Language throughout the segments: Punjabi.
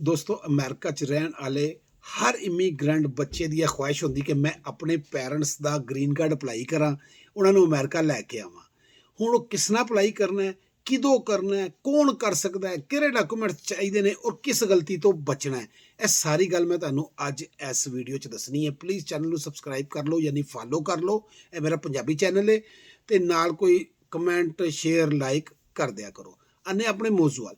ਦੋਸਤੋ ਅਮਰੀਕਾ 'ਚ ਰਹਿਣ ਵਾਲੇ ਹਰ ਇਮੀਗ੍ਰੈਂਟ ਬੱਚੇ ਦੀ ਇਹ ਖੁਆਇਸ਼ ਹੁੰਦੀ ਕਿ ਮੈਂ ਆਪਣੇ ਪੈਰੈਂਟਸ ਦਾ ਗ੍ਰੀਨ ਕਾਰਡ ਅਪਲਾਈ ਕਰਾਂ, ਉਹਨਾਂ ਨੂੰ ਅਮਰੀਕਾ ਲੈ ਕੇ ਆਵਾਂ। ਹੁਣ ਉਹ ਕਿਸ ਨਾਲ ਅਪਲਾਈ ਕਰਨਾ ਹੈ, ਕਿਦੋਂ ਕਰਨਾ ਹੈ, ਕੌਣ ਕਰ ਸਕਦਾ ਹੈ, ਕਿਹੜੇ ਡਾਕੂਮੈਂਟਸ ਚਾਹੀਦੇ ਨੇ ਔਰ ਕਿਸ ਗਲਤੀ ਤੋਂ ਬਚਣਾ ਹੈ, ਇਹ ਸਾਰੀ ਗੱਲ ਮੈਂ ਤੁਹਾਨੂੰ ਅੱਜ ਇਸ ਵੀਡੀਓ 'ਚ ਦੱਸਣੀ ਹੈ। ਪਲੀਜ਼ ਚੈਨਲ ਨੂੰ ਸਬਸਕ੍ਰਾਈਬ ਕਰ ਲਓ, ਯਾਨੀ ਫਾਲੋ ਕਰ ਲਓ। ਇਹ ਮੇਰਾ ਪੰਜਾਬੀ ਚੈਨਲ ਹੈ ਅਤੇ ਨਾਲ ਕੋਈ ਕਮੈਂਟ ਸ਼ੇਅਰ ਲਾਈਕ ਕਰ ਦਿਆ ਕਰੋ। ਆਨੇ ਆਪਣੇ ਮੌਜੂ ਵੱਲ।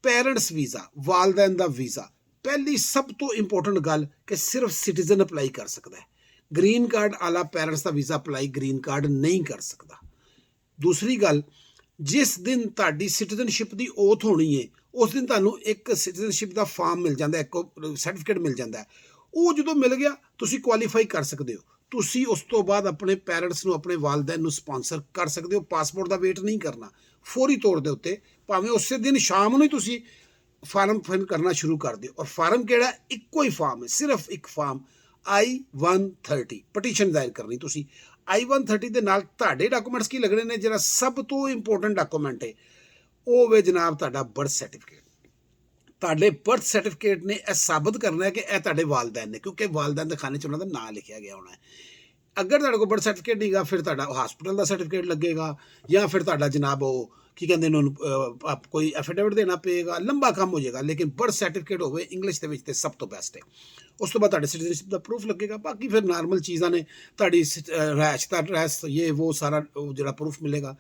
ਪੈਰੈਂਟਸ ਵੀਜ਼ਾ, ਵਾਲਦੈਨ ਦਾ ਵੀਜ਼ਾ। ਪਹਿਲੀ ਸਭ ਤੋਂ ਇੰਪੋਰਟੈਂਟ ਗੱਲ ਕਿ ਸਿਰਫ ਸਿਟੀਜ਼ਨ ਅਪਲਾਈ ਕਰ ਸਕਦਾ ਹੈ। ਗ੍ਰੀਨ ਕਾਰਡ ਵਾਲਾ ਪੈਰੈਂਟਸ ਦਾ ਵੀਜ਼ਾ ਅਪਲਾਈ ਗ੍ਰੀਨ ਕਾਰਡ ਨਹੀਂ ਕਰ ਸਕਦਾ। ਦੂਸਰੀ ਗੱਲ, ਜਿਸ ਦਿਨ ਤੁਹਾਡੀ ਸਿਟੀਜ਼ਨਸ਼ਿਪ ਦੀ ਓਥ ਹੋਣੀ ਹੈ ਉਸ ਦਿਨ ਤੁਹਾਨੂੰ ਇੱਕ ਸਿਟੀਜ਼ਨਸ਼ਿਪ ਦਾ ਫਾਰਮ ਮਿਲ ਜਾਂਦਾ, ਇੱਕ ਸਰਟੀਫਿਕੇਟ ਮਿਲ ਜਾਂਦਾ। ਉਹ ਜਦੋਂ ਮਿਲ ਗਿਆ ਤੁਸੀਂ ਕੁਆਲੀਫਾਈ ਕਰ ਸਕਦੇ ਹੋ। ਤੁਸੀਂ ਉਸ ਤੋਂ ਬਾਅਦ ਆਪਣੇ ਪੈਰੈਂਟਸ ਨੂੰ, ਆਪਣੇ ਵਾਲਦੈਨ ਨੂੰ ਸਪਾਂਸਰ ਕਰ ਸਕਦੇ ਹੋ। ਪਾਸਪੋਰਟ ਦਾ ਵੇਟ ਨਹੀਂ ਕਰਨਾ, ਫੌਰੀ ਤੌਰ ਦੇ ਉੱਤੇ ਭਾਵੇਂ ਉਸੇ ਦਿਨ ਸ਼ਾਮ ਨੂੰ ਹੀ ਤੁਸੀਂ ਫਾਰਮ ਫਿਲ ਕਰਨਾ ਸ਼ੁਰੂ ਕਰ ਦਿਓ। ਔਰ ਫਾਰਮ ਕਿਹੜਾ? ਇੱਕੋ ਹੀ ਫਾਰਮ ਹੈ, ਸਿਰਫ ਇੱਕ ਫਾਰਮ I-130 ਪਟੀਸ਼ਨ ਦਾਇਰ ਕਰਨੀ ਤੁਸੀਂ। I-130 ਦੇ ਨਾਲ ਤੁਹਾਡੇ ਡਾਕੂਮੈਂਟਸ ਕੀ ਲੱਗਣੇ ਨੇ? ਜਿਹੜਾ ਸਭ ਤੋਂ ਇੰਪੋਰਟੈਂਟ ਡਾਕੂਮੈਂਟ ਹੈ ਉਹ ਵੇ ਜਨਾਬ ਤੁਹਾਡਾ ਬਰਥ ਸਰਟੀਫਿਕੇਟ। ਤੁਹਾਡੇ ਬਰਥ ਸਰਟੀਫਿਕੇਟ ਨੇ ਇਹ ਸਾਬਤ ਕਰਨਾ ਹੈ ਕਿ ਇਹ ਤੁਹਾਡੇ ਵਾਲਦੈਨ ਨੇ, ਕਿਉਂਕਿ ਵਾਲਦੈਨ ਦੇ ਖਾਨੇ 'ਚ ਉਹਨਾਂ ਦਾ ਨਾਂ ਲਿਖਿਆ ਗਿਆ ਹੋਣਾ ਹੈ। ਅਗਰ ਤੁਹਾਡੇ ਕੋਲ ਬਰਥ ਸਰਟੀਫਿਕੇਟ ਨਹੀਂਗਾ ਫਿਰ ਤੁਹਾਡਾ ਹਸਪੀਟਲ ਦਾ ਸਰਟੀਫਿਕੇਟ ਲੱਗੇਗਾ, ਜਾਂ ਫਿਰ ਤੁਹਾਡਾ ਜਨਾਬ ਉਹ ਕੀ ਕਹਿੰਦੇ ਨੇ ਉਹਨੂੰ, ਕੋਈ ਐਫੀਡੇਵਿਟ ਦੇਣਾ ਪਏਗਾ, ਲੰਬਾ ਕੰਮ ਹੋ ਜਾਏਗਾ। ਲੇਕਿਨ ਬਰਥ ਸਰਟੀਫਿਕੇਟ ਹੋਵੇ ਇੰਗਲਿਸ਼ ਦੇ ਵਿੱਚ ਤੇ ਸਭ ਤੋਂ ਬੈਸਟ ਹੈ। ਉਸ ਤੋਂ ਬਾਅਦ ਤੁਹਾਡੇ ਸਿਟੀਜ਼ਨਸ਼ਿਪ ਦਾ ਪ੍ਰੂਫ ਲੱਗੇਗਾ। ਬਾਕੀ ਫਿਰ ਨਾਰਮਲ ਚੀਜ਼ਾਂ ਨੇ, ਤੁਹਾਡੀ ਰਹਿਸ਼ ਦਾ ਐਡਰੈਸ, ਇਹ ਉਹ ਸਾਰਾ ਜਿਹੜਾ ਪ੍ਰੂਫ ਮਿਲੇਗਾ।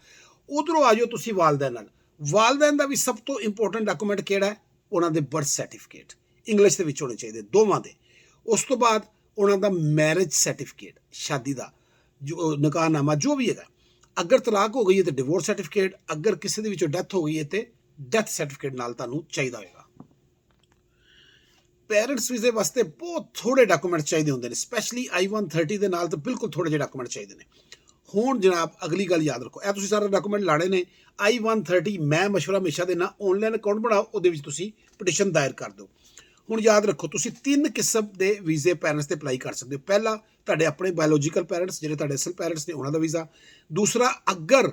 ਉਧਰੋਂ ਆ ਜਾਓ ਤੁਸੀਂ ਵਾਲਦੈਨ ਨਾਲ। ਵਾਲਦੈਨ ਦਾ ਵੀ ਸਭ ਤੋਂ ਇੰਪੋਰਟੈਂਟ ਡਾਕੂਮੈਂਟ ਕਿਹੜਾ ਹੈ? ਉਹਨਾਂ ਦੇ ਬਰਥ ਸਰਟੀਫਿਕੇਟ ਇੰਗਲਿਸ਼ ਦੇ ਵਿੱਚ ਹੋਣੇ ਚਾਹੀਦੇ, ਦੋਵਾਂ ਦੇ। ਉਸ ਤੋਂ ਬਾਅਦ ਉਹਨਾਂ ਦਾ ਮੈਰਿਜ ਸਰਟੀਫਿਕੇਟ, ਸ਼ਾਦੀ ਦਾ ਜੋ ਨਿਕਾਹਨਾਮਾ ਜੋ ਵੀ ਹੈਗਾ। ਅਗਰ ਤਲਾਕ ਹੋ ਗਈ ਹੈ ਤਾਂ ਡਿਵੋਰਸ ਸਰਟੀਫਿਕੇਟ, ਅਗਰ ਕਿਸੇ ਦੇ ਵਿੱਚੋਂ ਡੈਥ ਹੋ ਗਈ ਹੈ ਤੇ ਡੈਥ ਸਰਟੀਫਿਕੇਟ ਨਾਲ ਤੁਹਾਨੂੰ ਚਾਹੀਦਾ ਹੋਏਗਾ। ਪੈਰੈਂਟਸ ਵੀਜ਼ੇ ਵਾਸਤੇ ਬਹੁਤ ਥੋੜੇ ਡਾਕੂਮੈਂਟ ਚਾਹੀਦੇ ਹੁੰਦੇ ਨੇ, ਸਪੈਸ਼ਲੀ I-130 ਦੇ ਨਾਲ ਤਾਂ ਬਿਲਕੁਲ ਥੋੜੇ ਜਿਹੇ ਡਾਕੂਮੈਂਟ ਚਾਹੀਦੇ ਨੇ। ਹੁਣ ਜਨਾਬ ਅਗਲੀ ਗੱਲ ਯਾਦ ਰੱਖੋ, ਇਹ ਤੁਸੀਂ ਸਾਰੇ ਡਾਕੂਮੈਂਟ ਲਾਣੇ ਨੇ। I-130 ਮੈਂ ਮਸ਼ਵਰਾ ਹਮੇਸ਼ਾ ਦੇਣਾ, ਆਨਲਾਈਨ ਅਕਾਊਂਟ ਬਣਾਓ, ਉਹਦੇ ਵਿੱਚ ਤੁਸੀਂ ਪਟੀਸ਼ਨ ਦਾਇਰ ਕਰ ਦਿਓ। ਹੁਣ ਯਾਦ ਰੱਖੋ, ਤੁਸੀਂ 3 ਕਿਸਮ ਦੇ ਵੀਜ਼ੇ ਪੈਰੈਂਟਸ ਤੇ ਅਪਲਾਈ ਕਰ ਸਕਦੇ ਹੋ। ਪਹਿਲਾ, ਤੁਹਾਡੇ ਆਪਣੇ ਬਾਇਓਲੋਜੀਕਲ ਪੈਰੈਂਟਸ, ਜਿਹੜੇ ਤੁਹਾਡੇ ਅਸਲ ਪੈਰੈਂਟਸ ਨੇ, ਉਹਨਾਂ ਦਾ ਵੀਜ਼ਾ। ਦੂਸਰਾ, ਅਗਰ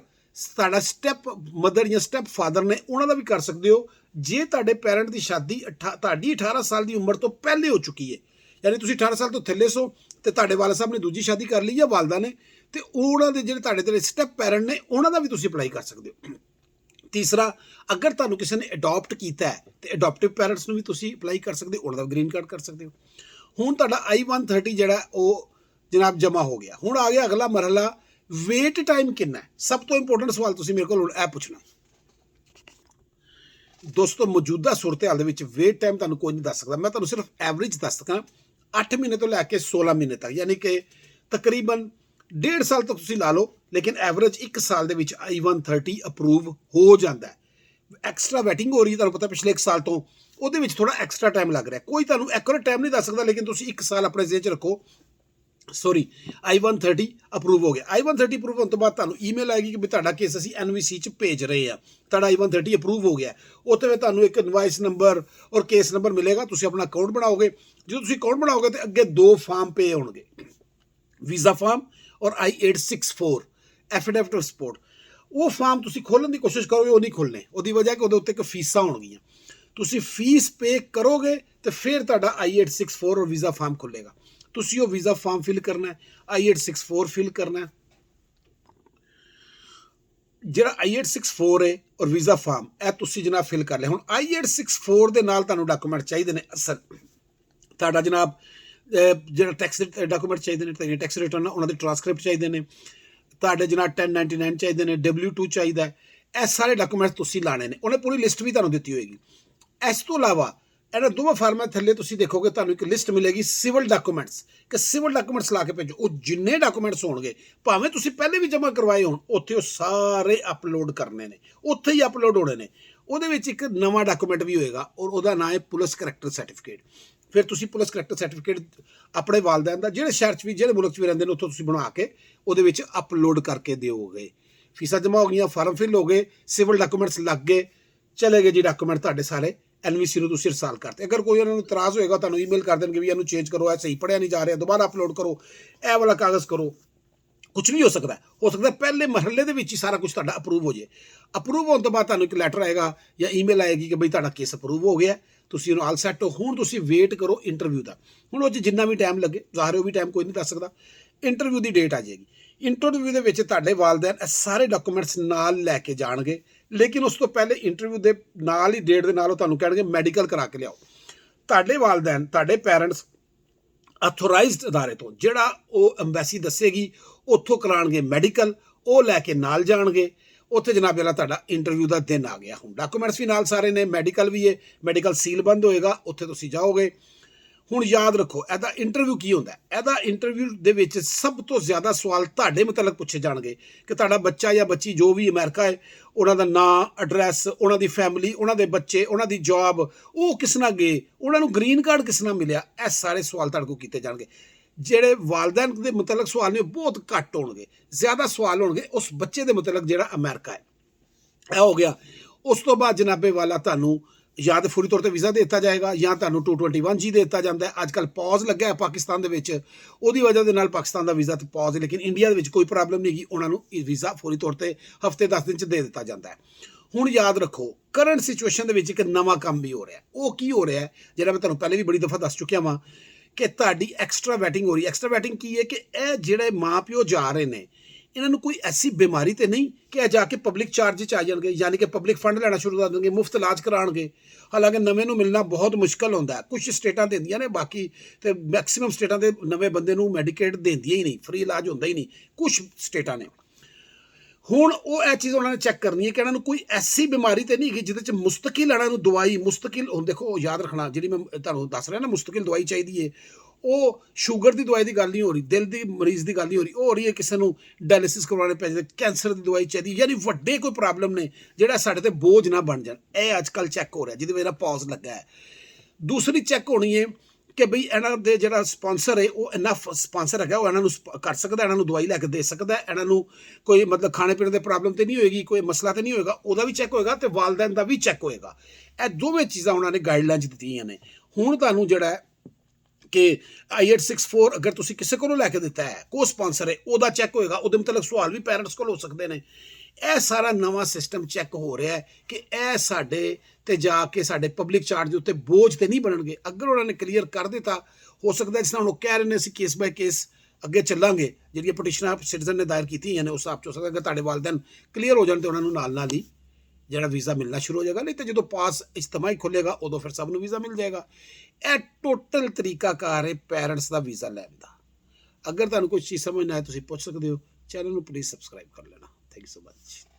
ਤੁਹਾਡਾ ਸਟੈਪ ਮਦਰ ਜਾਂ ਸਟੈਪ ਫਾਦਰ ਨੇ, ਉਹਨਾਂ ਦਾ ਵੀ ਕਰ ਸਕਦੇ ਹੋ। ਜੇ ਤੁਹਾਡੇ ਪੈਰੈਂਟ ਦੀ ਸ਼ਾਦੀ ਤੁਹਾਡੀ 18 ਸਾਲ ਦੀ ਉਮਰ ਤੋਂ ਪਹਿਲੇ ਹੋ ਚੁੱਕੀ ਹੈ, ਯਾਨੀ ਤੁਸੀਂ 18 ਸਾਲ ਤੋਂ ਥੱਲੇ ਸੋ ਤੇ ਤੁਹਾਡੇ ਵਾਲਾ ਸਾਹਿਬ ਨੇ ਦੂਜੀ ਸ਼ਾਦੀ ਕਰ ਲਈ ਜਾਂ ਵਾਲਦਾ ਨੇ, ਤੇ ਉਹਨਾਂ ਦੇ ਜਿਹੜੇ ਤੁਹਾਡੇ ਸਟੈਪ ਪੈਰੈਂਟ ਨੇ, ਉਹਨਾਂ ਦਾ ਵੀ ਤੁਸੀਂ ਅਪਲਾਈ ਕਰ ਸਕਦੇ ਹੋ। ਤੀਸਰਾ, ਅਗਰ ਤੁਹਾਨੂੰ ਕਿਸੇ ਨੇ ਅਡਾਪਟ ਕੀਤਾ ਹੈ ਤੇ ਅਡਾਪਟਿਵ ਪੈਰੈਂਟਸ ਨੂੰ ਵੀ ਤੁਸੀਂ ਅਪਲਾਈ ਕਰ ਸਕਦੇ ਹੋ, ਉਹਨਾਂ ਦਾ ਗ੍ਰੀਨ ਕਾਰਡ ਕਰ ਸਕਦੇ ਹੋ। ਹੁਣ ਤੁਹਾਡਾ I-130 ਜਿਹੜਾ ਉਹ ਜਨਾਬ ਜਮਾ ਹੋ ਗਿਆ। ਹੁਣ ਆ ਗਿਆ ਅਗਲਾ ਮਰਹਲਾ, ਵੇਟ ਟਾਈਮ ਕਿੰਨਾ ਹੈ? ਸਭ ਤੋਂ ਇੰਪੋਰਟੈਂਟ ਸਵਾਲ ਤੁਸੀਂ ਮੇਰੇ ਕੋਲ ਇਹ ਪੁੱਛਣਾ। ਦੋਸਤੋ, ਮੌਜੂਦਾ ਸੂਰਤ ਹਾਲ ਦੇ ਵਿੱਚ ਵੇਟ ਟਾਈਮ ਤੁਹਾਨੂੰ ਕੋਈ ਨਹੀਂ ਦੱਸ ਸਕਦਾ। ਮੈਂ ਤੁਹਾਨੂੰ ਸਿਰਫ ਐਵਰੇਜ ਦੱਸ ਸਕਾਂ, 8 ਮਹੀਨੇ ਤੋਂ ਲੈ ਕੇ 16 ਮਹੀਨੇ ਤੱਕ, ਯਾਨੀ ਕਿ ਤਕਰੀਬਨ 1.5 ਸਾਲ ਤੱਕ ਤੁਸੀਂ ਲਾ ਲਓ। ਲੇਕਿਨ ਐਵਰੇਜ 1 ਸਾਲ ਦੇ ਵਿੱਚ I-130 ਅਪਰੂਵ ਹੋ ਜਾਂਦਾ ਹੈ। ਐਕਸਟਰਾ ਵੈਟਿੰਗ ਹੋ ਰਹੀ ਹੈ, ਤੁਹਾਨੂੰ ਪਤਾ ਪਿਛਲੇ 1 ਸਾਲ ਤੋਂ, ਉਹਦੇ ਵਿੱਚ ਥੋੜਾ ਐਕਸਟਰਾ ਟਾਈਮ ਲੱਗ ਰਿਹਾ। ਕੋਈ ਤੁਹਾਨੂੰ ਐਕੂਰੇਟ ਟਾਈਮ ਨਹੀਂ ਦੱਸ ਸਕਦਾ, ਲੇਕਿਨ ਤੁਸੀਂ 1 ਸਾਲ ਆਪਣੇ ਜ਼ਿਹਨ 'ਚ ਰੱਖੋ। ਸੌਰੀ, I-130 ਅਪਰੂਵ ਹੋ ਗਿਆ। I-130 ਅਪਰੂਵ ਹੋਣ ਤੋਂ ਬਾਅਦ ਤੁਹਾਨੂੰ ਈਮੇਲ ਆਏਗੀ ਕਿ ਵੀ ਤੁਹਾਡਾ ਕੇਸ ਅਸੀਂ NVC 'ਚ ਭੇਜ ਰਹੇ ਆ, ਤੁਹਾਡਾ I-130 ਅਪਰੂਵ ਹੋ ਗਿਆ। ਉੱਥੇ ਫਿਰ ਤੁਹਾਨੂੰ ਇੱਕ ਇਨਵਾਇਸ ਨੰਬਰ ਔਰ ਕੇਸ ਨੰਬਰ ਮਿਲੇਗਾ। ਤੁਸੀਂ ਆਪਣਾ ਅਕਾਊਂਟ ਬਣਾਓਗੇ। ਜਦੋਂ ਤੁਸੀਂ ਅਕਾਊਂਟ ਬਣਾਓਗੇ ਤਾਂ ਅੱਗੇ 2 ਫਾਰਮ ਪੇ ਹੋਣਗੇ, ਵੀਜ਼ਾ ਫਾਰਮ ਔਰ I-864 ਐਫੀਡੇਵਿਟ ਆਫ ਸਪੋਰਟ। ਉਹ ਫਾਰਮ ਤੁਸੀਂ ਖੋਲ੍ਹਣ ਦੀ ਕੋਸ਼ਿਸ਼ ਕਰੋਗੇ, ਉਹ ਨਹੀਂ ਖੁੱਲ੍ਹਣੇ। ਉਹਦੀ ਵਜ੍ਹਾ ਕਿ ਉਹਦੇ ਉੱਤੇ ਇੱਕ ਫੀਸਾਂ ਹੋਣਗੀਆਂ। ਤੁਸੀਂ ਫੀਸ ਪੇ ਕਰੋਗੇ ਤੇ ਫਿਰ ਤੁਹਾਡਾ I-864 ਔਰ ਵੀਜ਼ਾ ਫਾਰਮ ਖੁੱਲ੍ਹੇਗਾ। ਤੁਸੀਂ ਉਹ ਵੀਜ਼ਾ ਫਾਰਮ ਫਿਲ ਕਰਨਾ ਹੈ, I-864 ਫਿਲ ਕਰਨਾ ਹੈ। ਜਿਹੜਾ I-864 ਹੈ ਔਰ ਵੀਜ਼ਾ ਫਾਰਮ, ਇਹ ਤੁਸੀਂ ਜਨਾਬ ਫਿਲ ਕਰ ਲਿਆ। ਹੁਣ I-864 ਦੇ ਨਾਲ ਤੁਹਾਨੂੰ ਡਾਕੂਮੈਂਟ ਚਾਹੀਦੇ ਨੇ। ਅਸਲ ਤੁਹਾਡਾ ਜਨਾਬ ਜਿਹੜਾ ਟੈਕਸ ਡਾਕੂਮੈਂਟ ਚਾਹੀਦੇ ਨੇ, ਤੁਹਾਡੀ ਟੈਕਸ ਰਿਟਰਨ, ਉਹਨਾਂ ਦੇ ਟ੍ਰਾਂਸਕ੍ਰਿਪਟ ਚਾਹੀਦੇ ਨੇ। ਤੁਹਾਡੇ ਜਨਾਬ 1099 ਚਾਹੀਦੇ ਨੇ, W2 ਚਾਹੀਦਾ। ਇਹ ਸਾਰੇ ਡਾਕੂਮੈਂਟਸ ਤੁਸੀਂ ਲਾਣੇ ਨੇ। ਉਹਨੇ ਪੂਰੀ ਲਿਸਟ ਵੀ ਤੁਹਾਨੂੰ ਦਿੱਤੀ ਹੋਏਗੀ। ਇਸ ਤੋਂ ਇਲਾਵਾ ਇਹਨਾਂ ਦੋਵਾਂ ਫਾਰਮਾਂ ਥੱਲੇ ਤੁਸੀਂ ਦੇਖੋਗੇ ਤੁਹਾਨੂੰ ਇੱਕ ਲਿਸਟ ਮਿਲੇਗੀ ਸਿਵਲ ਡਾਕੂਮੈਂਟਸ, ਕਿ ਸਿਵਲ ਡਾਕੂਮੈਂਟਸ ਲਾ ਕੇ ਭੇਜੋ। ਉਹ ਜਿੰਨੇ ਡਾਕੂਮੈਂਟਸ ਹੋਣਗੇ, ਭਾਵੇਂ ਤੁਸੀਂ ਪਹਿਲੇ ਵੀ ਜਮ੍ਹਾਂ ਕਰਵਾਏ ਹੋਣ, ਉੱਥੇ ਉਹ ਸਾਰੇ ਅਪਲੋਡ ਕਰਨੇ ਨੇ, ਉੱਥੇ ਹੀ ਅਪਲੋਡ ਹੋਣੇ ਨੇ। ਉਹਦੇ ਵਿੱਚ ਇੱਕ ਨਵਾਂ ਡਾਕੂਮੈਂਟ ਵੀ ਹੋਏਗਾ ਔਰ ਉਹਦਾ ਨਾਂ ਹੈ ਪੁਲਿਸ ਕਰੈਕਟਰ ਸਰਟੀਫਿਕੇਟ। ਫਿਰ ਤੁਸੀਂ ਪੁਲਿਸ ਕਰੈਕਟਰ ਸਰਟੀਫਿਕੇਟ ਆਪਣੇ ਵਾਲਦੈਨ ਦਾ, ਜਿਹੜੇ ਸ਼ਹਿਰ 'ਚ ਵੀ, ਜਿਹੜੇ ਮੁਲਕ 'ਚ ਵੀ ਰਹਿੰਦੇ ਨੇ, ਉੱਥੋਂ ਤੁਸੀਂ ਬਣਾ ਕੇ ਉਹਦੇ ਵਿੱਚ ਅਪਲੋਡ ਕਰਕੇ ਦਿਓਗੇ। ਫੀਸਾਂ ਜਮ੍ਹਾਂ ਹੋ ਗਈਆਂ, ਫਾਰਮ ਫਿਲ ਹੋ ਗਏ, ਸਿਵਲ ਡਾਕੂਮੈਂਟਸ ਲੱਗ ਗਏ, ਚਲੇ ਗਏ ਜੀ ਡਾਕੂਮੈਂਟ ਤੁਹਾਡੇ ਸਾਰੇ। NVC ਨੂੰ ਤੁਸੀਂ ਰਸਾਲ ਕਰਤੇ। ਅਗਰ ਕੋਈ ਉਹਨਾਂ ਨੂੰ ਇਤਰਾਜ਼ ਹੋਏਗਾ, ਤੁਹਾਨੂੰ ਈਮੇਲ ਕਰ ਦੇਣਗੇ ਵੀ ਇਹਨੂੰ ਚੇਂਜ ਕਰੋ, ਇਹ ਸਹੀ ਪੜ੍ਹਿਆ ਨਹੀਂ ਜਾ ਰਿਹਾ, ਦੁਬਾਰਾ ਅਪਲੋਡ ਕਰੋ, ਇਹ ਵਾਲਾ ਕਾਗਜ਼ ਕਰੋ। ਕੁਛ ਵੀ ਹੋ ਸਕਦਾ। ਪਹਿਲੇ ਮਰਹਲੇ ਦੇ ਵਿੱਚ ਹੀ ਸਾਰਾ ਕੁਝ ਤੁਹਾਡਾ ਅਪਰੂਵ ਹੋ ਜਾਏ। ਅਪਰੂਵ ਹੋਣ ਤੋਂ ਬਾਅਦ ਤੁਹਾਨੂੰ ਇੱਕ ਲੈਟਰ ਆਏਗਾ ਜਾਂ ਈਮੇਲ ਆਏਗੀ ਕਿ ਬਈ ਤੁਹਾਡਾ ਕੇਸ ਅਪਰੂਵ ਹੋ ਗਿਆ, ਤੁਸੀਂ ਉਹਨੂੰ ਆਲ ਸੈੱਟ ਹੋ, ਹੁਣ ਤੁਸੀਂ ਵੇਟ ਕਰੋ ਇੰਟਰਵਿਊ ਦਾ। ਹੁਣ ਉਹ 'ਚ ਜਿੰਨਾ ਵੀ ਟਾਈਮ ਲੱਗੇ, ਜ਼ਾਹਿਰ ਉਹ ਵੀ ਟਾਈਮ ਕੋਈ ਨਹੀਂ ਦੱਸ ਸਕਦਾ, ਇੰਟਰਵਿਊ ਦੀ ਡੇਟ ਆ ਜਾਏਗੀ। ਇੰਟਰਵਿਊ ਦੇ ਵਿੱਚ ਤੁਹਾਡੇ ਵਾਲਦੈਨ ਇਹ ਸਾਰੇ ਡਾਕੂਮੈਂਟਸ ਨਾਲ ਲੈ ਕੇ ਜਾਣਗੇ, ਲੇਕਿਨ ਉਸ ਤੋਂ ਪਹਿਲੇ ਇੰਟਰਵਿਊ ਦੇ ਨਾਲ ਹੀ ਡੇਟ ਦੇ ਨਾਲ ਉਹ ਤੁਹਾਨੂੰ ਕਹਿਣਗੇ ਮੈਡੀਕਲ ਕਰਾ ਕੇ ਲਿਆਓ। ਤੁਹਾਡੇ ਵਾਲਦੈਨ, ਤੁਹਾਡੇ ਪੈਰੈਂਟਸ ਅਥੋਰਾਈਜ਼ਡ ਅਦਾਰੇ ਤੋਂ, ਜਿਹੜਾ ਉਹ ਅੰਬੈਸੀ ਦੱਸੇਗੀ, ਉੱਥੋਂ ਕਰਾਉਣਗੇ ਮੈਡੀਕਲ, ਉਹ ਲੈ ਕੇ ਨਾਲ ਜਾਣਗੇ। ਉੱਥੇ ਜਨਾਬ ਵਾਲਾ ਤੁਹਾਡਾ ਇੰਟਰਵਿਊ ਦਾ ਦਿਨ ਆ ਗਿਆ। ਹੁਣ ਡਾਕੂਮੈਂਟਸ ਵੀ ਨਾਲ ਸਾਰੇ ਨੇ, ਮੈਡੀਕਲ ਵੀ ਹੈ, ਮੈਡੀਕਲ ਸੀਲ ਬੰਦ ਹੋਏਗਾ, ਉੱਥੇ ਤੁਸੀਂ ਜਾਓਗੇ। ਹੁਣ ਯਾਦ ਰੱਖੋ ਇਹਦਾ ਇੰਟਰਵਿਊ ਕੀ ਹੁੰਦਾ। ਇਹਦਾ ਇੰਟਰਵਿਊ ਦੇ ਵਿੱਚ ਸਭ ਤੋਂ ਜ਼ਿਆਦਾ ਸਵਾਲ ਤੁਹਾਡੇ ਮੁਤਲਕ ਪੁੱਛੇ ਜਾਣਗੇ ਕਿ ਤੁਹਾਡਾ ਬੱਚਾ ਜਾਂ ਬੱਚੀ ਜੋ ਵੀ ਅਮਰੀਕਾ ਹੈ, ਉਹਨਾਂ ਦਾ ਨਾਂ, ਐਡਰੈਸ, ਉਹਨਾਂ ਦੀ ਫੈਮਿਲੀ, ਉਹਨਾਂ ਦੇ ਬੱਚੇ, ਉਹਨਾਂ ਦੀ ਜੌਬ, ਉਹ ਕਿਸ ਨਾਲ ਗਏ, ਉਹਨਾਂ ਨੂੰ ਗ੍ਰੀਨ ਕਾਰਡ ਕਿਸ ਨਾਲ ਮਿਲਿਆ, ਇਹ ਸਾਰੇ ਸਵਾਲ ਤੁਹਾਡੇ ਕੋਲ ਕੀਤੇ ਜਾਣਗੇ। ਜਿਹੜੇ ਵਾਲਦੈਨ ਦੇ ਮੁਤਲਕ ਸਵਾਲ ਨੇ ਬਹੁਤ ਘੱਟ ਹੋਣਗੇ, ਜ਼ਿਆਦਾ ਸਵਾਲ ਹੋਣਗੇ ਉਸ ਬੱਚੇ ਦੇ ਮੁਤਲਕ ਜਿਹੜਾ ਅਮਰੀਕਾ ਹੈ। ਇਹ ਹੋ ਗਿਆ। ਉਸ ਤੋਂ ਬਾਅਦ ਜਨਾਬੇ ਵਾਲਾ ਤੁਹਾਨੂੰ ਜਾਂ ਤਾਂ ਫੌਰੀ ਤੌਰ ਤੇ ਵੀਜ਼ਾ ਦੇ ਦਿੱਤਾ ਜਾਏਗਾ, ਜਾਂ ਤੁਹਾਨੂੰ 221G ਦੇ ਦਿੱਤਾ ਜਾਂਦਾ ਹੈ। ਅੱਜ ਕੱਲ੍ਹ ਪੌਜ਼ ਲੱਗਿਆ ਹੈ ਪਾਕਿਸਤਾਨ ਦੇ ਵਿੱਚ, ਉਹਦੀ ਵਜ੍ਹਾ ਦੇ ਨਾਲ ਪਾਕਿਸਤਾਨ ਦਾ ਵੀਜ਼ਾ ਤੇ ਪੌਜ਼ ਹੈ, ਲੇਕਿਨ ਇੰਡੀਆ ਦੇ ਵਿੱਚ ਕੋਈ ਪ੍ਰੋਬਲਮ ਨਹੀਂ ਹੈਗੀ, ਉਹਨਾਂ ਨੂੰ ਇਹ ਵੀਜ਼ਾ ਫੌਰੀ ਤੌਰ ਤੇ ਹਫ਼ਤੇ 10 ਦਿਨ 'ਚ ਦੇ ਦਿੱਤਾ ਜਾਂਦਾ ਹੈ। ਹੁਣ ਯਾਦ ਰੱਖੋ ਕਰੰਟ ਸਿਚੁਏਸ਼ਨ ਦੇ ਵਿੱਚ ਇੱਕ ਨਵਾਂ ਕੰਮ ਵੀ ਹੋ ਰਿਹਾ। ਉਹ ਕੀ ਹੋ ਰਿਹਾ, ਜਿਹੜਾ ਮੈਂ ਤੁਹਾਨੂੰ ਪਹਿਲੇ ਵੀ ਬੜੀ ਦਫਾ ਦੱਸ ਚੁੱਕਿਆ ਵਾਂ ਕਿ ਤੁਹਾਡੀ ਐਕਸਟਰਾ ਵੈਟਿੰਗ ਹੋ ਰਹੀ ਹੈ। ਐਕਸਟਰਾ ਵੈਟਿੰਗ ਕੀ ਹੈ ਕਿ ਇਹ ਜਿਹੜੇ ਮਾਂ ਪਿਓ ਜਾ ਰਹੇ ਨੇ, ਇਹਨਾਂ ਨੂੰ ਕੋਈ ਐਸੀ ਬਿਮਾਰੀ ਤੇ ਨਹੀਂ ਕਿ ਇਹ ਜਾ ਕੇ ਪਬਲਿਕ ਚਾਰਜ 'ਚ ਆ ਜਾਣਗੇ, ਯਾਨੀ ਕਿ ਪਬਲਿਕ ਫੰਡ ਲੈਣਾ ਸ਼ੁਰੂ ਕਰ ਦੇਣਗੇ, ਮੁਫਤ ਇਲਾਜ ਕਰਾਉਣਗੇ। ਹਾਲਾਂਕਿ ਨਵੇਂ ਨੂੰ ਮਿਲਣਾ ਬਹੁਤ ਮੁਸ਼ਕਲ ਹੁੰਦਾ ਹੈ। ਕੁਝ ਸਟੇਟਾਂ ਦਿੰਦੀਆਂ ਨੇ, ਬਾਕੀ ਤੇ ਮੈਕਸਿਮਮ ਸਟੇਟਾਂ ਦੇ ਨਵੇਂ ਬੰਦੇ ਨੂੰ ਮੈਡੀਕੇਟ ਦਿੰਦੀਆਂ ਹੀ ਨਹੀਂ, ਫ੍ਰੀ ਇਲਾਜ ਹੁੰਦਾ ਹੀ ਨਹੀਂ, ਕੁਝ ਸਟੇਟਾਂ ਨੇ। ਹੁਣ ਉਹ ਇਹ ਚੀਜ਼ ਉਹਨਾਂ ਨੇ ਚੈੱਕ ਕਰਨੀ ਹੈ ਕਿ ਇਹਨਾਂ ਨੂੰ ਕੋਈ ਐਸੀ ਬਿਮਾਰੀ ਤੇ ਨਹੀਂ ਹੈਗੀ ਜਿਹਦੇ 'ਚ ਮੁਸਤਕਿਲ ਇਹਨਾਂ ਨੂੰ ਦਵਾਈ, ਮੁਸਤਕਿਲ ਹੁਣ ਦੇਖੋ ਯਾਦ ਰੱਖਣਾ, ਜਿਹੜੀ ਮੈਂ ਤੁਹਾਨੂੰ ਦੱਸ ਰਿਹਾ ਨਾ ਮੁਸਤਕਿਲ ਦਵਾਈ ਚਾਹੀਦੀ ਹੈ, ਉਹ ਸ਼ੂਗਰ ਦੀ ਦਵਾਈ ਦੀ ਗੱਲ ਨਹੀਂ ਹੋ ਰਹੀ, ਦਿਲ ਦੀ ਮਰੀਜ਼ ਦੀ ਗੱਲ ਨਹੀਂ ਹੋ ਰਹੀ, ਉਹ ਹੋ ਰਹੀ ਹੈ ਕਿਸੇ ਨੂੰ ਡਾਇਲਿਸਿਸ ਕਰਵਾਉਣੇ ਪੈ ਜਾਂਦੇ, ਕੈਂਸਰ ਦੀ ਦਵਾਈ ਚਾਹੀਦੀ, ਯਾਨੀ ਵੱਡੇ ਕੋਈ ਪ੍ਰੋਬਲਮ ਨੇ ਜਿਹੜਾ ਸਾਡੇ ਤੇ ਬੋਝ ਨਾ ਬਣ ਜਾਣ। ਇਹ ਅੱਜ ਕੱਲ੍ਹ ਚੈੱਕ ਹੋ ਰਿਹਾ, ਜਿਹਦੀ ਵਜ੍ਹਾ ਨਾਲ ਪੌਜ਼ ਲੱਗਾ ਹੈ। ਦੂਸਰੀ ਚੈੱਕ ਹੋਣੀ ਹੈ ਕਿ ਬਈ ਇਹਨਾਂ ਦੇ ਜਿਹੜਾ ਸਪਾਂਸਰ ਹੈ ਉਹ ਇਨਫ ਸਪਾਂਸਰ ਹੈਗਾ, ਉਹ ਇਹਨਾਂ ਨੂੰ ਕਰ ਸਕਦਾ, ਇਹਨਾਂ ਨੂੰ ਦਵਾਈ ਲੈ ਕੇ ਦੇ ਸਕਦਾ, ਇਹਨਾਂ ਨੂੰ ਕੋਈ ਮਤਲਬ ਖਾਣੇ ਪੀਣੇ ਦੇ ਪ੍ਰੋਬਲਮ ਤੇ ਨਹੀਂ ਹੋਏਗੀ, ਕੋਈ ਮਸਲਾ ਤੇ ਨਹੀਂ ਹੋਏਗਾ, ਉਹਦਾ ਵੀ ਚੈੱਕ ਹੋਏਗਾ ਤੇ ਵਾਲਦੈਨ ਦਾ ਵੀ ਚੈੱਕ ਹੋਏਗਾ। ਇਹ ਦੋਵੇਂ ਚੀਜ਼ਾਂ ਉਹਨਾਂ ਨੇ ਗਾਈਡਲਾਈਨਸ ਦਿੱਤੀਆਂ ਨੇ। ਹੁਣ ਤੁਹਾਨੂੰ ਜਿਹੜਾ ਕਿ I-864 ਅਗਰ ਤੁਸੀਂ ਕਿਸੇ ਕੋਲੋਂ ਲੈ ਕੇ ਦਿੱਤਾ ਹੈ, ਕੋ ਸਪਾਂਸਰ ਹੈ, ਉਹਦਾ ਚੈੱਕ ਹੋਏਗਾ, ਉਹਦੇ ਮੁਤਲਕ ਸਵਾਲ ਵੀ ਪੈਰੈਂਟਸ ਕੋਲ ਹੋ ਸਕਦੇ ਨੇ। ਇਹ ਸਾਰਾ ਨਵਾਂ ਸਿਸਟਮ ਚੈੱਕ ਹੋ ਰਿਹਾ ਹੈ ਕਿ ਇਹ ਸਾਡੇ ਤੇ ਜਾ ਕੇ ਸਾਡੇ ਪਬਲਿਕ ਚਾਰਜ ਦੇ ਉੱਤੇ ਬੋਝ ਤੇ ਨਹੀਂ ਬਣਨਗੇ। ਅਗਰ ਉਹਨਾਂ ਨੇ ਕਲੀਅਰ ਕਰ ਦਿੱਤਾ, ਹੋ ਸਕਦਾ ਜਿਸ ਤਰ੍ਹਾਂ ਉਹ ਕਹਿ ਰਹੇ ਨੇ ਅਸੀਂ ਕੇਸ ਬਾਏ ਕੇਸ ਅੱਗੇ ਚੱਲਾਂਗੇ, ਜਿਹੜੀਆਂ ਪਟੀਸ਼ਨਾਂ ਸਿਟੀਜ਼ਨ ਨੇ ਦਾਇਰ ਕੀਤੀਆਂ ਨੇ ਉਸ ਹਿਸਾਬ 'ਚ ਹੋ ਸਕਦਾ ਅਗਰ ਤੁਹਾਡੇ ਵਾਲਦੈਨ ਕਲੀਅਰ ਹੋ ਜਾਣ ਤੇ ਉਹਨਾਂ ਨੂੰ ਨਾਲ ਹੀ ਜਿਹੜਾ ਵੀਜ਼ਾ ਮਿਲਣਾ ਸ਼ੁਰੂ ਹੋ ਜਾਏਗਾ। ਨਹੀਂ ਤਾਂ ਜਦੋਂ ਪਾਸ ਇਜਤਮਾਹੀ ਖੁੱਲੇਗਾ ਉਦੋਂ ਫਿਰ ਸਭ ਨੂੰ ਵੀਜ਼ਾ ਮਿਲ ਜਾਏਗਾ। ਇਹ ਟੋਟਲ ਤਰੀਕਾਕਾਰ ਹੈ ਪੈਰੈਂਟਸ ਦਾ ਵੀਜ਼ਾ ਲੈਣ ਦਾ। ਅਗਰ ਤੁਹਾਨੂੰ ਕੋਈ ਚੀਜ਼ ਸਮਝ ਨਾ ਆਏ ਤੁਸੀਂ ਪੁੱਛ ਸਕਦੇ ਹੋ। ਚੈਨਲ ਨੂੰ ਪਲੀਜ਼ ਸਬਸਕ੍ਰਾਈਬ ਕਰ ਲੈਣਾ। Thank you so much.